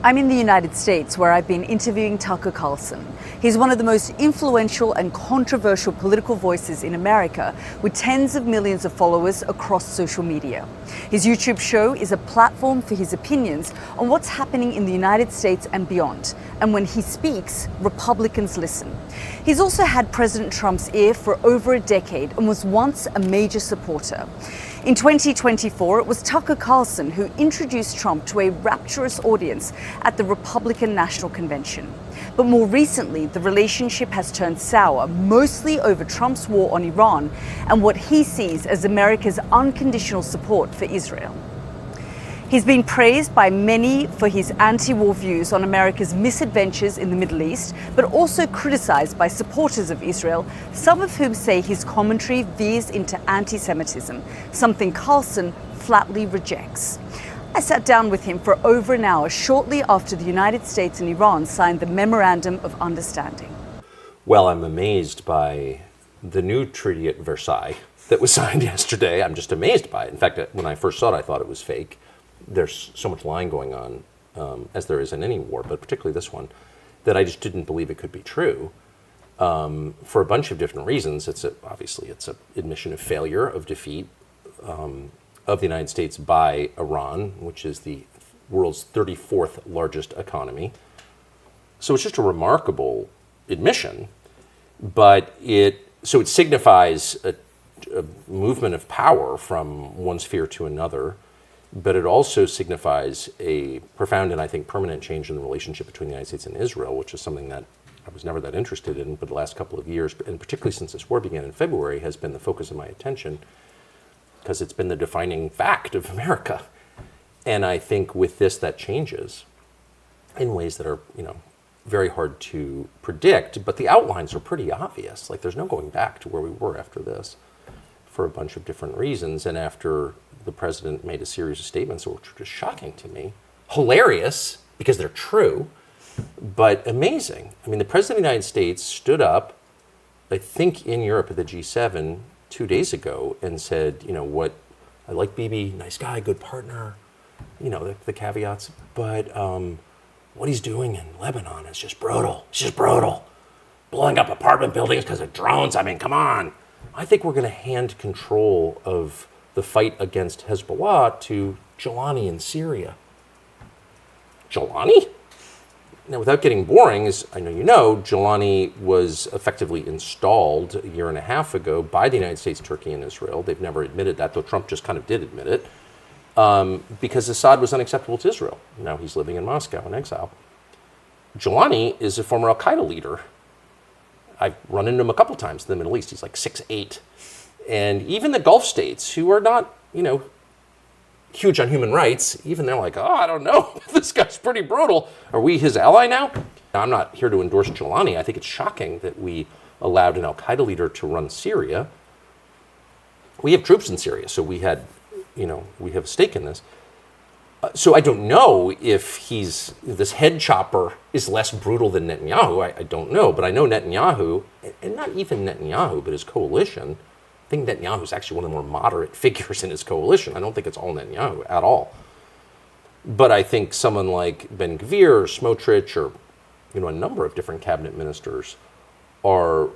I'm in the United States, where I've been interviewing Tucker Carlson. He's one of the most influential and controversial political voices in America, with tens of millions of followers across social media. His YouTube show is a platform for his opinions on what's happening in the United States and beyond. And when he speaks, Republicans listen. He's also had President Trump's ear for over a decade and was once a major supporter. In 2024, it was Tucker Carlson who introduced Trump to a rapturous audience at the Republican National Convention. But more recently, the relationship has turned sour, mostly over Trump's war on Iran and what he sees as America's unconditional support for Israel. He's been praised by many for his anti-war views on America's misadventures in the Middle East, but also criticized by supporters of Israel, some of whom say his commentary veers into anti-Semitism, something Carlson flatly rejects. I sat down with him for over an hour shortly after the United States and Iran signed the Memorandum of Understanding. Well, I'm amazed by the new treaty at Versailles that was signed yesterday. I'm just amazed by it. In fact, when I first saw it, I thought it was fake. There's so much lying going on, as there is in any war, but particularly this one, that I just didn't believe it could be true for a bunch of different reasons. Obviously, it's an admission of failure, of defeat of the United States by Iran, which is the world's 34th largest economy. So it's just a remarkable admission, but it signifies a movement of power from one sphere to another. But it also signifies a profound and I think permanent change in the relationship between the United States and Israel, which is something that I was never that interested in, but the last couple of years, and particularly since this war began in February, has been the focus of my attention because it's been the defining fact of America. And I think with this, that changes in ways that are, very hard to predict, but the outlines are pretty obvious. Like there's no going back to where we were after this for a bunch of different reasons. And after the president made a series of statements which were just shocking to me, hilarious because they're true, but amazing. I mean, the president of the United States stood up, I think in Europe at the G7 2 days ago and said, what, I like Bibi, nice guy, good partner, the caveats, but what he's doing in Lebanon is just brutal. It's just brutal. Blowing up apartment buildings because of drones. I mean, come on. I think we're going to hand control of the fight against Hezbollah to Jelani in Syria. Jelani? Now, without getting boring, as I know you know, Jelani was effectively installed a year and a half ago by the United States, Turkey, and Israel. They've never admitted that, though Trump just kind of did admit it, because Assad was unacceptable to Israel. Now he's living in Moscow in exile. Jelani is a former al-Qaeda leader. I've run into him a couple times in the Middle East. He's like 6'8". And even the Gulf states, who are not, huge on human rights, even they're like, I don't know, this guy's pretty brutal. Are we his ally now? I'm not here to endorse Jelani. I think it's shocking that we allowed an al-Qaeda leader to run Syria. We have troops in Syria, so we have a stake in this. So I don't know if this head chopper is less brutal than Netanyahu. I don't know, but I know Netanyahu, and not even Netanyahu, but his coalition. I think Netanyahu is actually one of the more moderate figures in his coalition. I don't think it's all Netanyahu at all. But I think someone like Ben-Gvir or Smotrich or a number of different cabinet ministers are,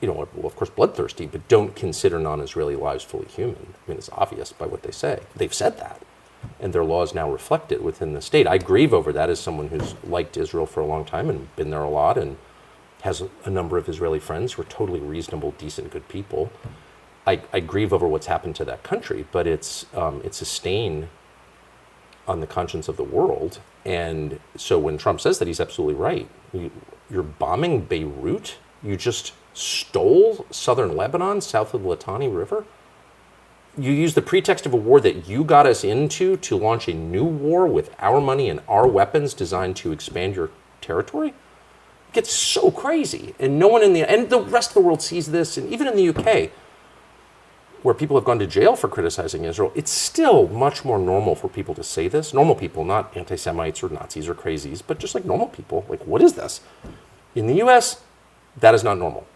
well, of course, bloodthirsty, but don't consider non-Israeli lives fully human. I mean, it's obvious by what they say. They've said that, and their laws now reflect it within the state. I grieve over that as someone who's liked Israel for a long time and been there a lot and has a number of Israeli friends who are totally reasonable, decent, good people. I grieve over what's happened to that country, but it's a stain on the conscience of the world. And so when Trump says that, he's absolutely right. You're bombing Beirut? You just stole southern Lebanon, south of the Litani River? You use the pretext of a war that you got us into to launch a new war with our money and our weapons designed to expand your territory? Gets so crazy, and no one and the rest of the world sees this, and even in the UK, where people have gone to jail for criticizing Israel, it's still much more normal for people to say this. Normal people, not anti-Semites or Nazis or crazies, but just like normal people. Like, what is this? In the US, that is not normal.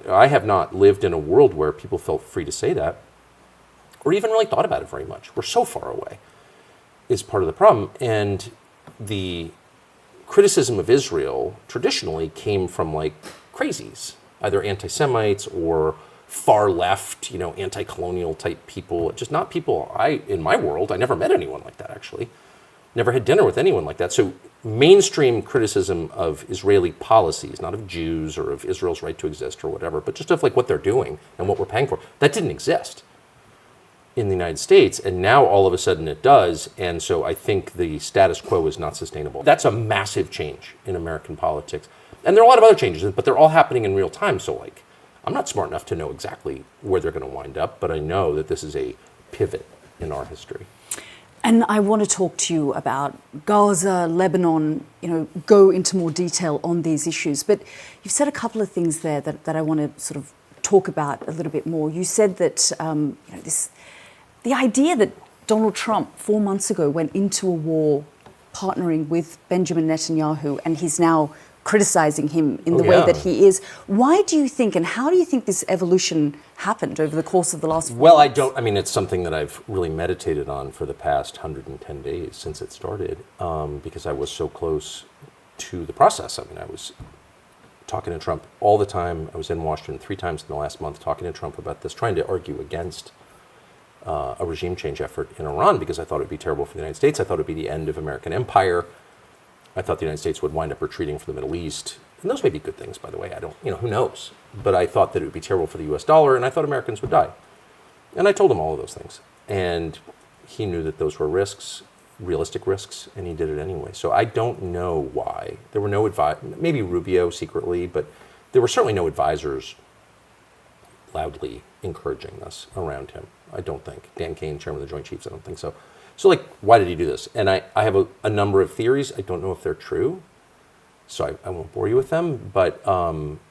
I have not lived in a world where people felt free to say that, or even really thought about it very much. We're so far away. is part of the problem. And the criticism of Israel traditionally came from like crazies, either anti-Semites or far left, anti-colonial type people. Just not people in my world, I never met anyone like that actually. Never had dinner with anyone like that. So mainstream criticism of Israeli policies, not of Jews or of Israel's right to exist or whatever, but just of like what they're doing and what we're paying for, that didn't exist in the United States. And now all of a sudden it does. And so I think the status quo is not sustainable. That's a massive change in American politics. And there are a lot of other changes, but they're all happening in real time. So like, I'm not smart enough to know exactly where they're going to wind up, but I know that this is a pivot in our history. And I want to talk to you about Gaza, Lebanon, go into more detail on these issues. But you've said a couple of things there that I want to sort of talk about a little bit more. You said that the idea that Donald Trump 4 months ago went into a war partnering with Benjamin Netanyahu, and he's now criticizing him in the way that he is. Why do you think, and how do you think this evolution happened over the course of the last 4 months? It's something that I've really meditated on for the past 110 days since it started, because I was so close to the process. I was talking to Trump all the time. I was in Washington 3 times in the last month talking to Trump about this, trying to argue against a regime change effort in Iran, because I thought it would be terrible for the United States. I thought it would be the end of American empire. I thought the United States would wind up retreating from the Middle East. And those may be good things, by the way. I don't, who knows? But I thought that it would be terrible for the US dollar, and I thought Americans would die. And I told him all of those things. And he knew that those were risks, realistic risks, and he did it anyway. So I don't know why. There were no maybe Rubio secretly, but there were certainly no advisors loudly encouraging this around him. I don't think. Dan Kane, chairman of the Joint Chiefs, I don't think so. So why did he do this? And I have a number of theories. I don't know if they're true, so I won't bore you with them. But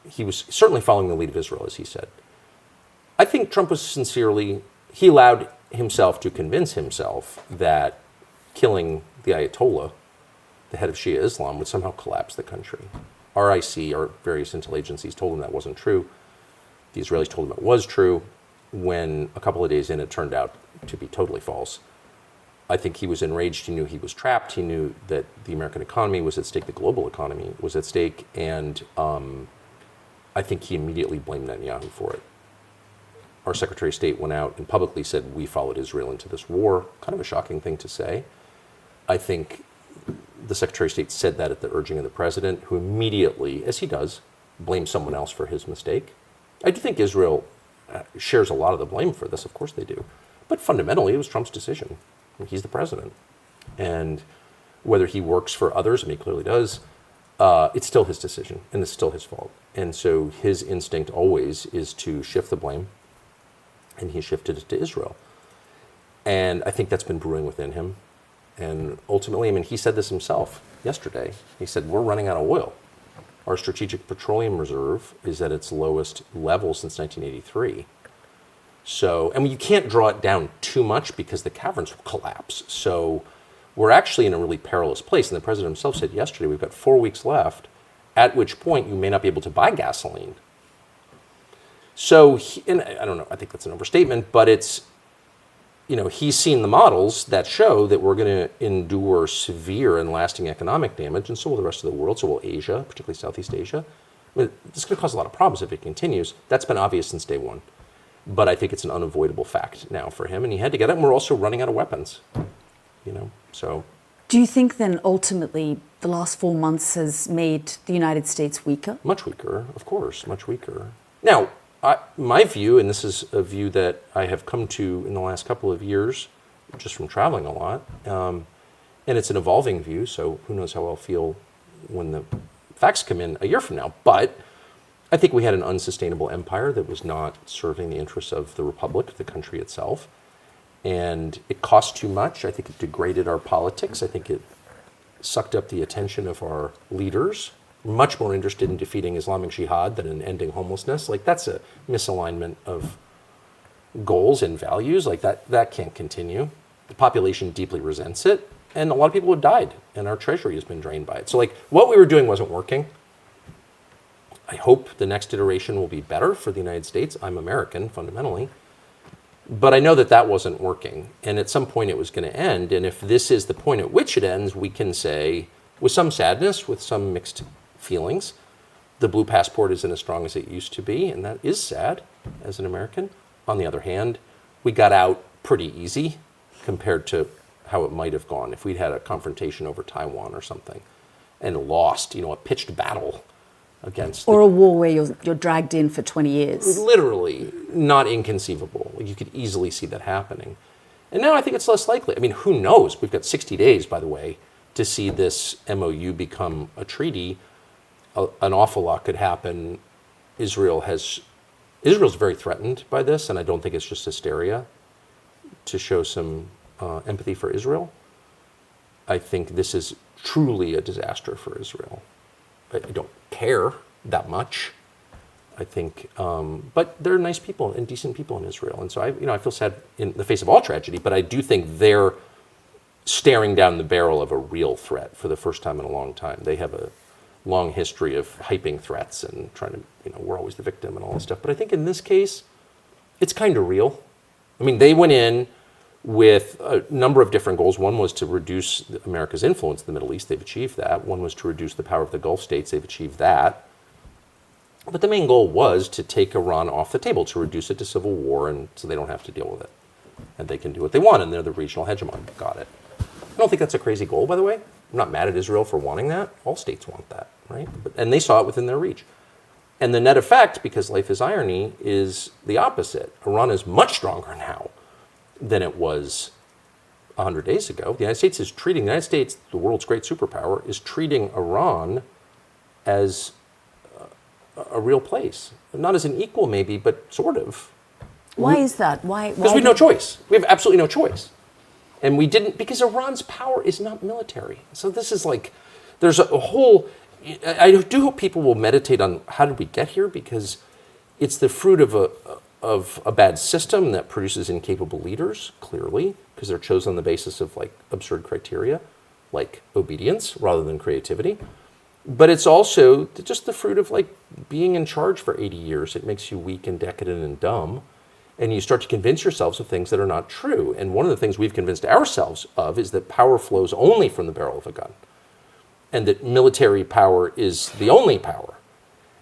he was certainly following the lead of Israel, as he said. I think Trump was he allowed himself to convince himself that killing the Ayatollah, the head of Shia Islam, would somehow collapse the country. RIC, or various intel agencies, told him that wasn't true. The Israelis told him it was true. When a couple of days in, it turned out to be totally false. I think he was enraged. He knew he was trapped. He knew that the American economy was at stake, the global economy was at stake, and I think he immediately blamed Netanyahu for it. Our Secretary of State went out and publicly said, we followed Israel into this war. Kind of a shocking thing to say. I think the Secretary of State said that at the urging of the president, who immediately, as he does, blamed someone else for his mistake. I do think Israel shares a lot of the blame for this. Of course they do. But fundamentally, it was Trump's decision. He's the president. And whether he works for others, and he clearly does, it's still his decision, and it's still his fault. And so his instinct always is to shift the blame, and he shifted it to Israel. And I think that's been brewing within him. And ultimately, he said this himself yesterday. He said, we're running out of oil. Our strategic petroleum reserve is at its lowest level since 1983. So, you can't draw it down too much because the caverns will collapse. So we're actually in a really perilous place. And the president himself said yesterday, we've got 4 weeks left, at which point you may not be able to buy gasoline. So, and I don't know, I think that's an overstatement, but it's, he's seen the models that show that we're going to endure severe and lasting economic damage, and so will the rest of the world, so will Asia, particularly Southeast Asia. It's going to cause a lot of problems if it continues. That's been obvious since day one. But I think it's an unavoidable fact now for him, and he had to get it, and we're also running out of weapons, so. Do you think then ultimately the last 4 months has made the United States weaker? Much weaker, of course, much weaker. Now, my view, and this is a view that I have come to in the last couple of years, just from traveling a lot, and it's an evolving view, so who knows how I'll feel when the facts come in a year from now, but I think we had an unsustainable empire that was not serving the interests of the republic, the country itself. And it cost too much. I think it degraded our politics. I think it sucked up the attention of our leaders, much more interested in defeating Islamic Jihad than in ending homelessness. That's a misalignment of goals and values. That can't continue. The population deeply resents it. And a lot of people have died. And our treasury has been drained by it. So what we were doing wasn't working. I hope the next iteration will be better for the United States. I'm American, fundamentally. But I know that that wasn't working. And at some point it was going to end. And if this is the point at which it ends, we can say, with some sadness, with some mixed feelings, the blue passport isn't as strong as it used to be. And that is sad as an American. On the other hand, we got out pretty easy compared to how it might have gone if we'd had a confrontation over Taiwan or something and lost, a pitched battle against... Or a war where you're dragged in for 20 years. Literally, not inconceivable. You could easily see that happening. And now I think it's less likely. I mean, who knows? We've got 60 days, by the way, to see this MOU become a treaty. An awful lot could happen. Israel's very threatened by this, and I don't think it's just hysteria to show some empathy for Israel. I think this is truly a disaster for Israel. I don't care that much, I think, but there are nice people and decent people in Israel, and so I feel sad in the face of all tragedy, but I do think they're staring down the barrel of a real threat for the first time in a long time. They have a long history of hyping threats and trying to, we're always the victim and all this stuff. But I think in this case, it's kind of real. I mean, they went in with a number of different goals. One was to reduce America's influence in the Middle East. They've achieved that. One was to reduce the power of the Gulf states. They've achieved that. But the main goal was to take Iran off the table, to reduce it to civil war, and so they don't have to deal with it. And they can do what they want, and they're the regional hegemon. Got it. I don't think that's a crazy goal, by the way. I'm not mad at Israel for wanting that. All states want that, right? And they saw it within their reach. And the net effect, because life is irony, is the opposite. Iran is much stronger now than it was 100 days ago. The United States, the world's great superpower, is treating Iran as a real place. Not as an equal, maybe, but sort of. Why is that? Why? Because we have no choice. We have absolutely no choice. And we didn't, because Iran's power is not military. So this is like, there's a whole, I do hope people will meditate on how did we get here, because it's the fruit of a bad system that produces incapable leaders, clearly, because they're chosen on the basis of like absurd criteria, like obedience rather than creativity. But it's also just the fruit of like being in charge for 80 years. It makes you weak and decadent and dumb. And you start to convince yourselves of things that are not true. And one of the things we've convinced ourselves of is that power flows only from the barrel of a gun, and that military power is the only power.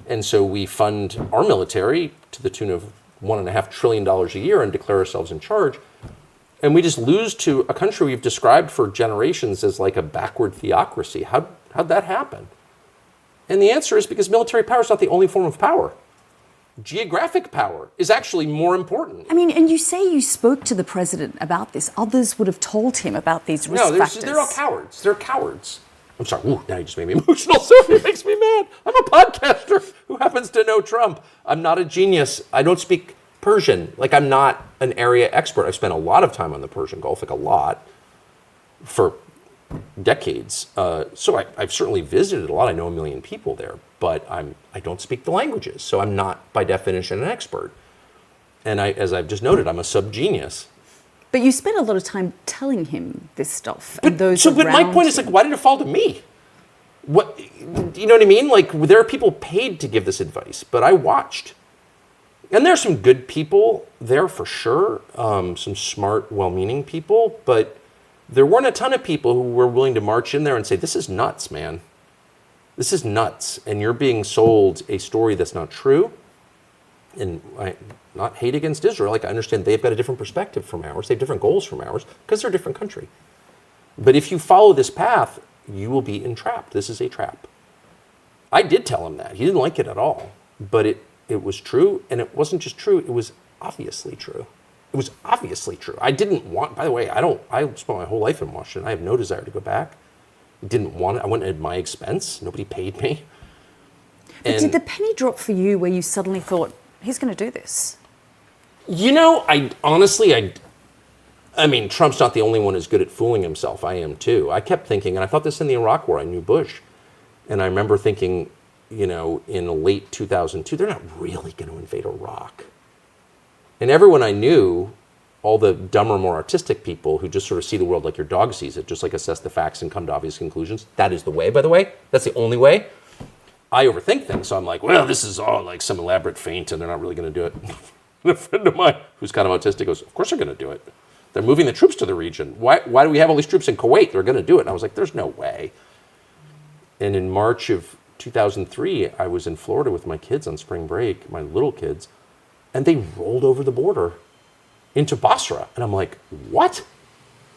And so we fund our military to the tune of $1.5 trillion a year and declare ourselves in charge. And we just lose to a country we've described for generations as like a backward theocracy. How'd that happen? And the answer is because military power is not the only form of power. Geographic power is actually more important. I mean, and you say you spoke to the president about this. Others would have told him about these risk factors. They're all cowards. They're cowards. I'm sorry. Ooh, now you just made me emotional. Sophie, it makes me mad. I'm a podcaster who happens to know Trump. I'm not a genius. I don't speak Persian. Like, I'm not an area expert. I've spent a lot of time on the Persian Gulf, like a lot, for decades. So I've certainly visited a lot. I know 1 million people there, but I don't speak the languages, so I'm not by definition an expert. And as I've just noted, I'm a sub-genius. But you spent a lot of time telling him this stuff. But my point is, like, why did it fall to me? What, you know what I mean? Like, there are people paid to give this advice, but I watched. And there are some good people there for sure, some smart, well-meaning people, but there weren't a ton of people who were willing to march in there and say, this is nuts, man. This is nuts, and you're being sold a story that's not true. And I not hate against Israel. Like, I understand they've got a different perspective from ours. They have different goals from ours because they're a different country. But if you follow this path, you will be entrapped. This is a trap. I did tell him that. He didn't like it at all. But it was true, and it wasn't just true. It was obviously true. It was obviously true. I didn't want, by the way, I spent my whole life in Washington. I have no desire to go back. Didn't want it. I went at my expense. Nobody paid me. But did the penny drop for you where you suddenly thought, he's going to do this? You know, I mean, Trump's not the only one who's good at fooling himself. I am too. I kept thinking, and I thought this in the Iraq War. I knew Bush. And I remember thinking, you know, in late 2002, they're not really going to invade Iraq. And everyone I knew, all the dumber, more artistic people who just sort of see the world like your dog sees it, just like assess the facts and come to obvious conclusions. That is the way, by the way. That's the only way. I overthink things, so I'm like, well, this is all like some elaborate feint, and they're not really going to do it. And a friend of mine who's kind of autistic goes, of course they're going to do it. They're moving the troops to the region. Why do we have all these troops in Kuwait? They're going to do it. And I was like, there's no way. And in March of 2003, I was in Florida with my kids on spring break, my little kids, and they rolled over the border into Basra. And I'm like, what?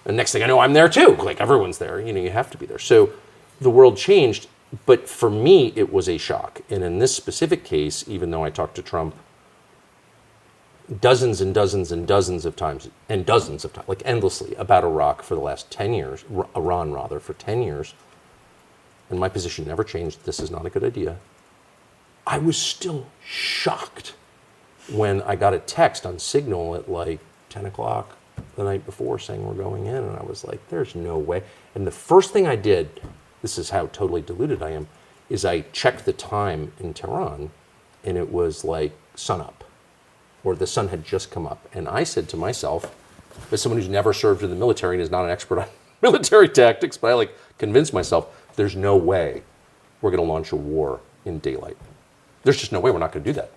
And next thing I know, I'm there too. Like, everyone's there. You know, you have to be there. So the world changed. But for me, it was a shock. And in this specific case, even though I talked to Trump dozens and dozens and dozens of times, like endlessly, about Iraq for the last 10 years, Iran rather, for 10 years, and my position never changed, this is not a good idea, I was still shocked when I got a text on Signal at like 10 o'clock the night before saying we're going in, and I was like, there's no way. And the first thing I did, this is how totally deluded I am, is I checked the time in Tehran, and it was like sunup, or the sun had just come up. And I said to myself, as someone who's never served in the military and is not an expert on military tactics, but I like convinced myself, there's no way we're going to launch a war in daylight. There's just no way we're not going to do that.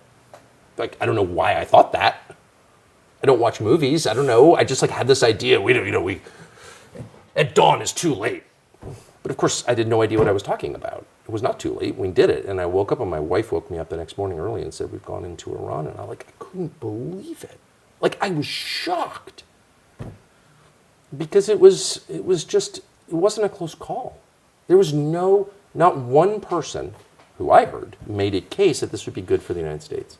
Like, I don't know why I thought that. I don't watch movies. I don't know. I just like had this idea. We at dawn is too late. But of course, I had no idea what I was talking about. It was not too late. We did it. And I woke up, and my wife woke me up the next morning early and said, we've gone into Iran. And I couldn't believe it. Like, I was shocked. Because it wasn't a close call. There was not one person who I heard made a case that this would be good for the United States.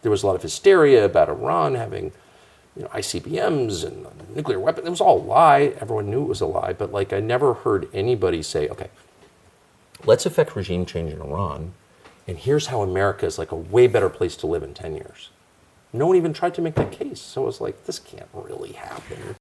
There was a lot of hysteria about Iran having, ICBMs and nuclear weapons. It was all a lie. Everyone knew it was a lie. But like, I never heard anybody say, okay, let's effect regime change in Iran, and here's how America is like a way better place to live in 10 years. No one even tried to make that case. So I was like, this can't really happen.